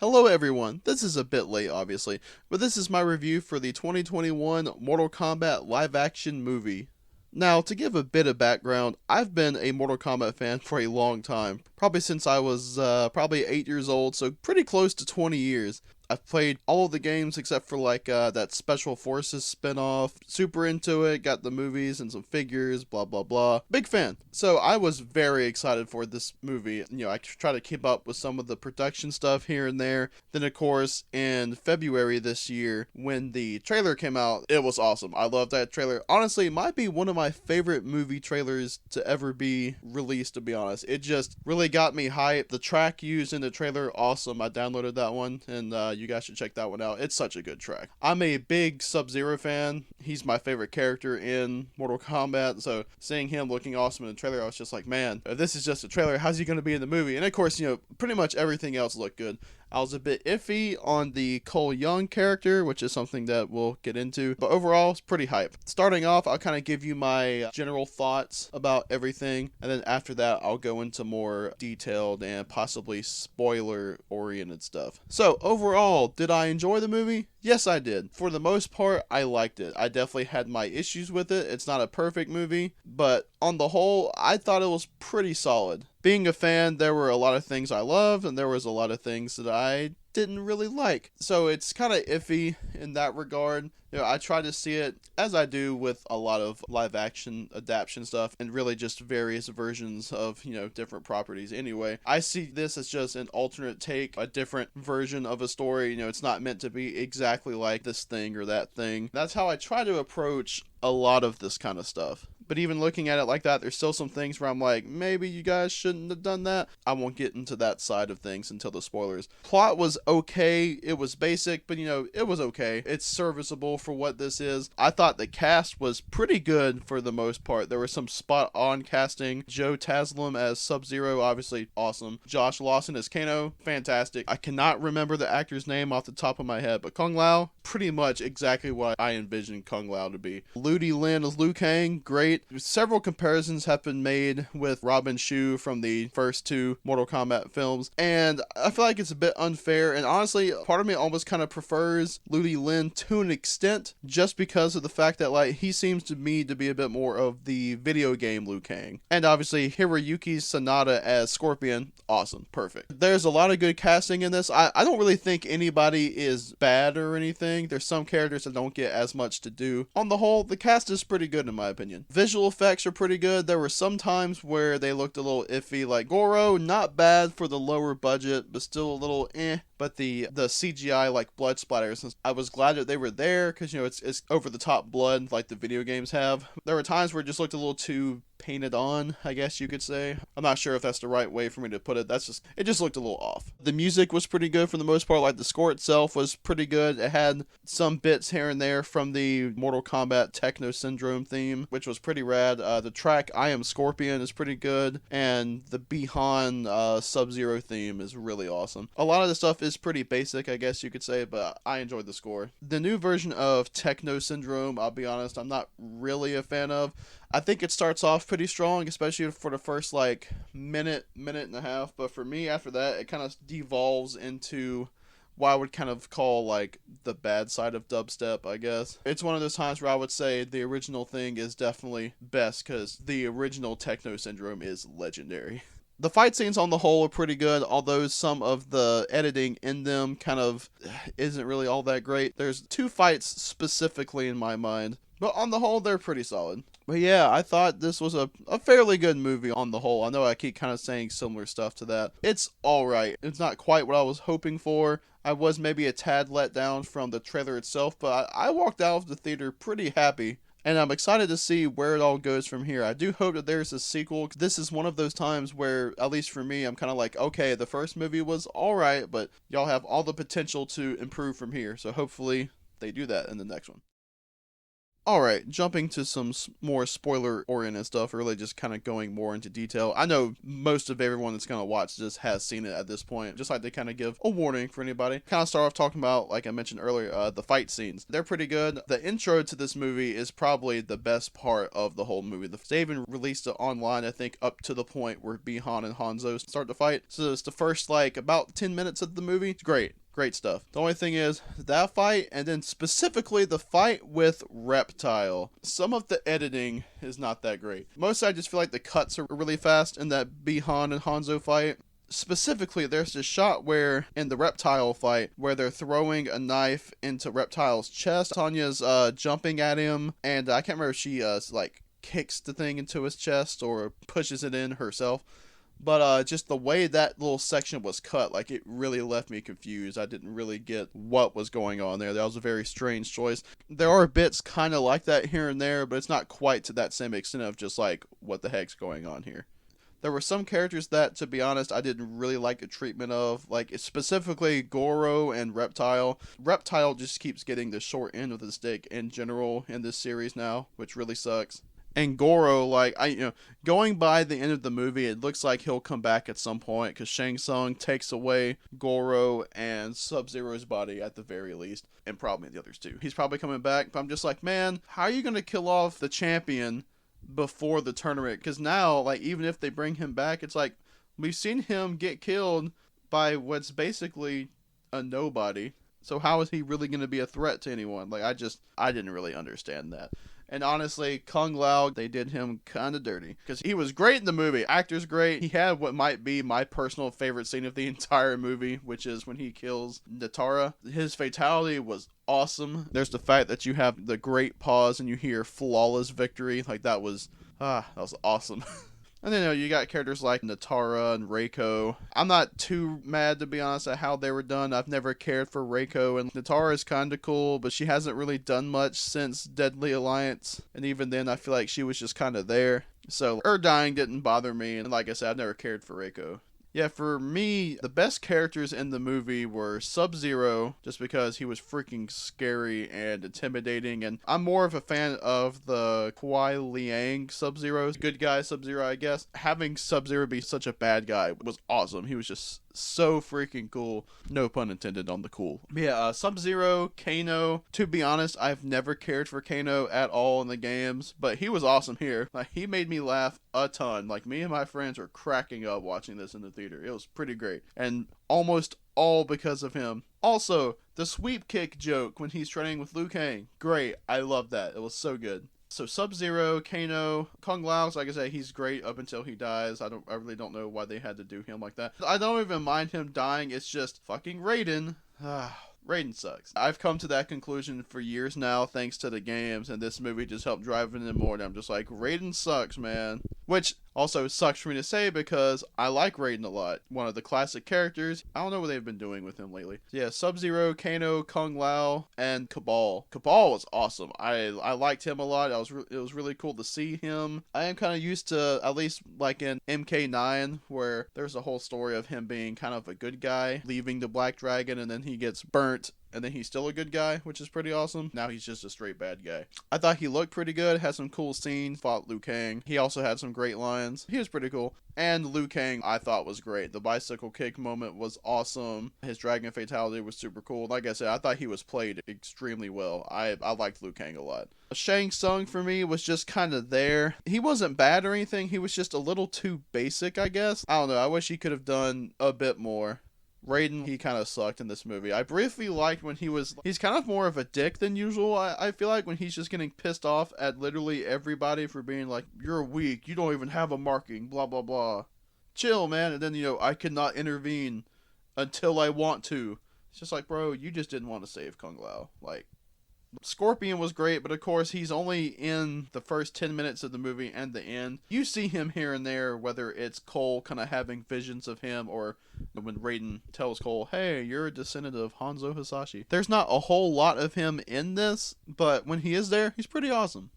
Hello everyone, this is a bit late obviously, but this is my review for the 2021 Mortal Kombat live action movie. Now, to give a bit of background, I've been a Mortal Kombat fan for a long time, probably since I was probably 8 years old, so pretty close to 20 years. I've played all of the games except for that Special Forces spin-off. Super into it, got the movies and some figures, blah blah blah. Big fan. So I was very excited for this movie. I try to keep up with some of the production stuff here and there. Then of course, in February this year, when the trailer came out, it was awesome. I love that trailer. Honestly, it might be one of my favorite movie trailers to ever be released, to be honest. It just really got me hyped. The track used in the trailer, awesome. I downloaded that one, and you guys should check that one out. It's such a good track. I'm a big Sub-Zero fan. He's my favorite character in Mortal Kombat, so seeing him looking awesome in the trailer, I was just like, man, if this is just a trailer, how's he going to be in the movie? And of course, pretty much everything else looked good. I was a bit iffy on the Cole Young character, which is something that we'll get into, but overall, it's pretty hype. Starting off, I'll kind of give you my general thoughts about everything, and then after that, I'll go into more detailed and possibly spoiler-oriented stuff. So, overall, did I enjoy the movie? Yes, I did. For the most part, I liked it. I definitely had my issues with it. It's not a perfect movie, but on the whole, I thought it was pretty solid. Being a fan, there were a lot of things I loved, and there was a lot of things that I didn't really like. So it's kind of iffy in that regard. I try to see it as I do with a lot of live action adaptation stuff and really just various versions of, different properties anyway. I see this as just an alternate take, a different version of a story. It's not meant to be exactly like this thing or that thing. That's how I try to approach a lot of this kind of stuff. But even looking at it like that, there's still some things where I'm like, maybe you guys shouldn't have done that. I won't get into that side of things until the spoilers. Plot was okay. It was basic, but it was okay. It's serviceable for what this is. I thought the cast was pretty good for the most part. There was some spot on casting. Joe Taslim as Sub-Zero, obviously awesome. Josh Lawson as Kano, fantastic. I cannot remember the actor's name off the top of my head, but Kung Lao, pretty much exactly what I envisioned Kung Lao to be. Ludi Lin as Liu Kang, great. Several comparisons have been made with Robin Shou from the first two Mortal Kombat films, and I feel like it's a bit unfair, and honestly, part of me almost kind of prefers Ludi Lin to an extent, just because of the fact that, he seems to me to be a bit more of the video game Liu Kang. And obviously, Hiroyuki Sanada as Scorpion, awesome, perfect. There's a lot of good casting in this. I don't really think anybody is bad or anything. There's some characters that don't get as much to do. On the whole, the cast is pretty good in my opinion. Visual effects are pretty good. There were some times where they looked a little iffy, like Goro, not bad for the lower budget, but still a little But the CGI, blood splatters, I was glad that they were there, because, it's over the top blood like the video games have. There were times where it just looked a little too painted on, I guess you could say. I'm not sure if that's the right way for me to put it. It just looked a little off. The music was pretty good for the most part. The score itself was pretty good. It had some bits here and there from the Mortal Kombat Techno Syndrome theme, which was pretty rad. The track I Am Scorpion is pretty good, and the Bihan Sub-Zero theme is really awesome. A lot of the stuff is pretty basic, I guess you could say, but I enjoyed the score. The new version of Techno Syndrome, I'll be honest, I'm not really a fan of. I think it starts off pretty strong, especially for the first minute and a half, but for me after that it kind of devolves into what I would kind of call the bad side of dubstep, I guess. It's one of those times where I would say the original thing is definitely best, because the original Techno Syndrome is legendary. The fight scenes on the whole are pretty good, although some of the editing in them kind of isn't really all that great. There's two fights specifically in my mind, but on the whole, they're pretty solid. But yeah, I thought this was a fairly good movie on the whole. I know I keep kind of saying similar stuff to that. It's alright. It's not quite what I was hoping for. I was maybe a tad let down from the trailer itself, but I walked out of the theater pretty happy. And I'm excited to see where it all goes from here. I do hope that there's a sequel. This is one of those times where, at least for me, I'm kind of like, okay, the first movie was alright, but y'all have all the potential to improve from here. So hopefully they do that in the next one. Alright, jumping to some more spoiler-oriented stuff, really just kind of going more into detail. I know most of everyone that's going to watch this has seen it at this point, just like they kind of give a warning for anybody. Kind of start off talking about, like I mentioned earlier, the fight scenes. They're pretty good. The intro to this movie is probably the best part of the whole movie. They even released it online, I think, up to the point where Bi-Han and Hanzo start to fight. So it's the first, like, about 10 minutes of the movie. It's great. Great stuff. The only thing is, that fight, and then specifically the fight with Reptile. Some of the editing is not that great. Mostly I just feel like the cuts are really fast in that Bi-Han and Hanzo fight. Specifically, there's this shot where, in the Reptile fight, where they're throwing a knife into Reptile's chest. Tanya's jumping at him, and I can't remember if she, like, kicks the thing into his chest or pushes it in herself. But just the way that little section was cut, like, it really left me confused. I didn't really get what was going on there. That was a very strange choice. There are bits kind of like that here and there, but it's not quite to that same extent of just, like, what the heck's going on here. There were some characters that, to be honest, I didn't really like the treatment of, like, specifically Goro and Reptile. Reptile just keeps getting the short end of the stick in general in this series now, which really sucks. And Goro, like, going by the end of the movie, it looks like he'll come back at some point, because Shang Tsung takes away Goro and Sub-Zero's body at the very least, and probably the others too. He's probably coming back, but I'm just like, man, how are you going to kill off the champion before the tournament? Because now, like, even if they bring him back, it's like, we've seen him get killed by what's basically a nobody. So how is he really going to be a threat to anyone? Like, I didn't really understand that. And honestly, Kung Lao, they did him kind of dirty. Because he was great in the movie. Actor's great. He had what might be my personal favorite scene of the entire movie, which is when he kills Natara. His fatality was awesome. There's the fact that you have the great pause and you hear flawless victory. Like, that was awesome. And then, you got characters like Natara and Reiko. I'm not too mad, to be honest, at how they were done. I've never cared for Reiko, and Natara is kind of cool, but she hasn't really done much since Deadly Alliance. And even then, I feel like she was just kind of there. So, her dying didn't bother me, and like I said, I've never cared for Reiko. Yeah, for me, the best characters in the movie were Sub-Zero, just because he was freaking scary and intimidating, and I'm more of a fan of the Kuai Liang Sub-Zero. Good guy Sub-Zero, I guess. Having Sub-Zero be such a bad guy was awesome. He was just so freaking cool. No pun intended on the cool. But yeah, Sub-Zero, Kano. To be honest, I've never cared for Kano at all in the games, but he was awesome here. Like, he made me laugh a ton. Like, me and my friends were cracking up watching this in the theater. It was pretty great. And almost all because of him. Also, the sweep kick joke when he's training with Liu Kang. Great. I love that. It was so good. So Sub-Zero, Kano, Kung Lao, like I said, he's great up until he dies. I really don't know why they had to do him like that. I don't even mind him dying. It's just fucking Raiden. Raiden sucks. I've come to that conclusion for years now, thanks to the games, and this movie just helped drive it in more. And I'm just like, Raiden sucks, man. Which also sucks for me to say because I like Raiden a lot. One of the classic characters. I don't know what they've been doing with him lately. So yeah, Sub-Zero, Kano, Kung Lao, and Cabal. Cabal was awesome. I liked him a lot. It was really cool to see him. I am kind of used to, at least like in MK9, where there's a whole story of him being kind of a good guy, leaving the Black Dragon, and then he gets burnt, and then he's still a good guy, which is pretty awesome. Now he's just a straight bad guy. I thought he looked pretty good, had some cool scenes, fought Liu Kang. He also had some great lines. He was pretty cool. And Liu Kang, I thought was great. The bicycle kick moment was awesome. His dragon fatality was super cool. Like I said, I thought he was played extremely well. I liked Liu Kang a lot. Shang Tsung for me was just kind of there. He wasn't bad or anything. He was just a little too basic, I guess. I don't know. I wish he could have done a bit more. Raiden, he kind of sucked in this movie. I briefly liked when he's kind of more of a dick than usual. I feel like when he's just getting pissed off at literally everybody for being like, you're weak, you don't even have a marking, blah, blah, blah. Chill, man. And then, I cannot intervene until I want to. It's just like, bro, you just didn't want to save Kung Lao. Like, Scorpion was great, but of course he's only in the first 10 minutes of the movie and the end. You see him here and there, whether it's Cole kind of having visions of him or when Raiden tells Cole, hey, you're a descendant of Hanzo Hasashi. There's not a whole lot of him in this, but when he is there, he's pretty awesome.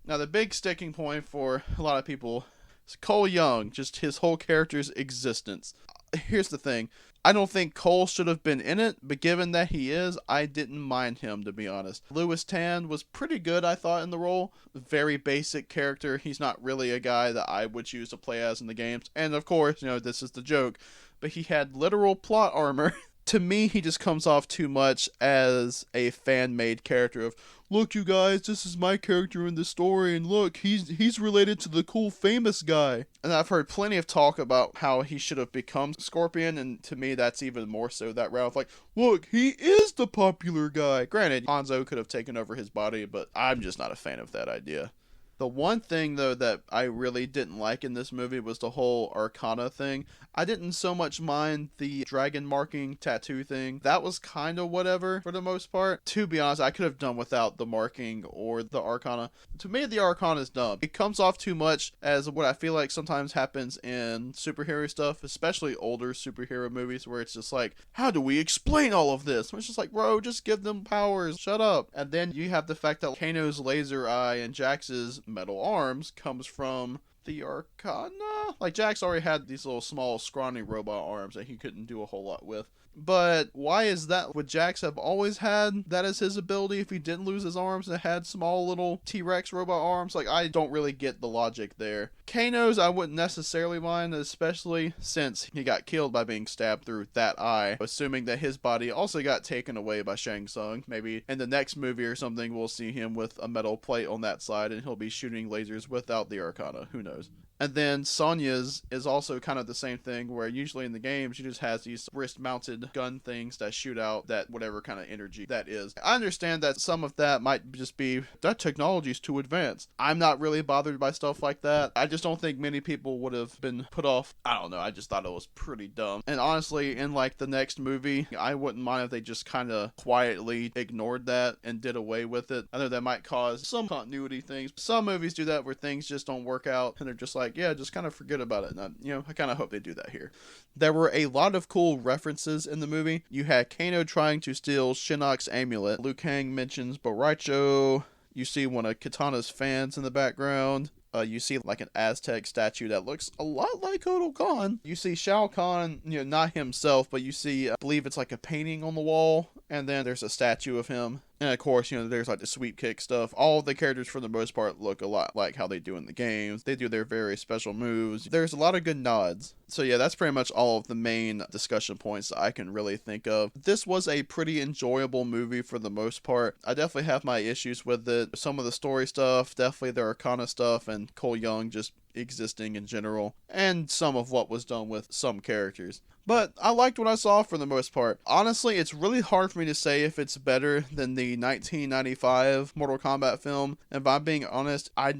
Now the big sticking point for a lot of people is Cole Young, just his whole character's existence. Here's the thing. I don't think Cole should have been in it, but given that he is, I didn't mind him, to be honest. Louis Tan was pretty good, I thought, in the role. Very basic character. He's not really a guy that I would choose to play as in the games. And of course, this is the joke, but he had literal plot armor. To me, he just comes off too much as a fan-made character of, look, you guys, this is my character in the story, and look, he's related to the cool famous guy. And I've heard plenty of talk about how he should have become Scorpion, and to me, that's even more so that route of like, look, he is the popular guy. Granted, Hanzo could have taken over his body, but I'm just not a fan of that idea. The one thing, though, that I really didn't like in this movie was the whole Arcana thing. I didn't so much mind the dragon marking tattoo thing. That was kind of whatever for the most part. To be honest, I could have done without the marking or the Arcana. To me, the Arcana is dumb. It comes off too much as what I feel like sometimes happens in superhero stuff, especially older superhero movies, where it's just like, how do we explain all of this? It's just like, bro, just give them powers. Shut up. And then you have the fact that Kano's laser eye and Jax's metal arms comes from the Arcana. Like, Jax already had these little small scrawny robot arms that he couldn't do a whole lot with. But why is that? Would Jax have always had that as his ability if he didn't lose his arms and had small little T-Rex robot arms? Like, I don't really get the logic there. Kano's I wouldn't necessarily mind, especially since he got killed by being stabbed through that eye, assuming that his body also got taken away by Shang Tsung. Maybe in the next movie or something we'll see him with a metal plate on that side and he'll be shooting lasers without the Arcana. Who knows? And then Sonya's is also kind of the same thing, where usually in the game she just has these wrist-mounted gun things that shoot out that whatever kind of energy that is. I understand that some of that might just be that technology's too advanced. I'm not really bothered by stuff like that. I just don't think many people would have been put off. I don't know, I just thought it was pretty dumb. And honestly, in like the next movie, I wouldn't mind if they just kind of quietly ignored that and did away with it. I know that might cause some continuity things. Some movies do that where things just don't work out and they're just like, yeah, just kind of forget about it. And I kind of hope they do that here. There were a lot of cool references in the movie. You had Kano trying to steal Shinnok's amulet. Liu Kang mentions Boraicho. You see one of Katana's fans in the background. You see like an Aztec statue that looks a lot like Kotal Khan. You see Shao Kahn, not himself, but you see, I believe it's like a painting on the wall, and then there's a statue of him. And of course, there's like the sweep kick stuff. All of the characters for the most part look a lot like how they do in the games. They do their very special moves. There's a lot of good nods. So yeah, that's pretty much all of the main discussion points that I can really think of. This was a pretty enjoyable movie for the most part. I definitely have my issues with it. Some of the story stuff, definitely the Arcana stuff, and Cole Young just existing in general, and some of what was done with some characters. But I liked what I saw for the most part. Honestly, it's really hard for me to say if it's better than the 1995 Mortal Kombat film. And if I'm being honest, I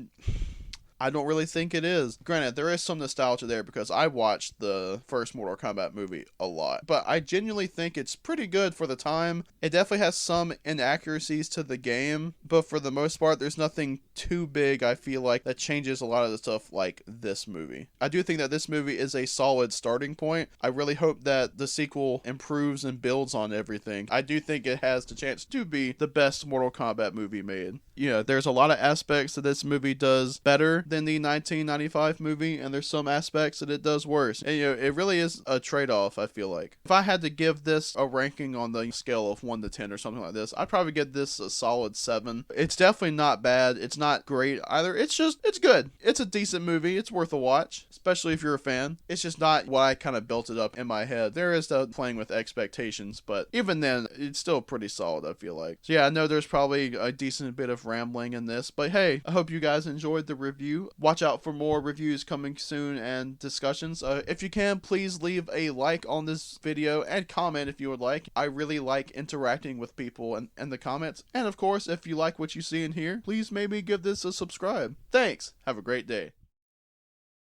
don't really think it is. Granted, there is some nostalgia there because I watched the first Mortal Kombat movie a lot. But I genuinely think it's pretty good for the time. It definitely has some inaccuracies to the game, but for the most part, there's nothing too big, I feel like, that changes a lot of the stuff like this movie. I do think that this movie is a solid starting point. I really hope that the sequel improves and builds on everything. I do think it has the chance to be the best Mortal Kombat movie made. There's a lot of aspects that this movie does better than the 1995 movie, and there's some aspects that it does worse. And it really is a trade-off, I feel like. If I had to give this a ranking on the scale of 1 to 10 or something like this, I'd probably give this a solid 7. It's definitely not bad. It's not great either. It's good. It's a decent movie. It's worth a watch, especially if you're a fan. It's just not what I kind of built it up in my head. There is playing with expectations, but even then, it's still pretty solid, I feel like. So yeah, I know there's probably a decent bit of rambling in this, but hey, I hope you guys enjoyed the review. Watch out for more reviews coming soon and discussions. If you can, please leave a like on this video and comment if you would like. I really like interacting with people in the comments. And of course, if you like what you see in here, please maybe give this a subscribe. Thanks. Have a great day.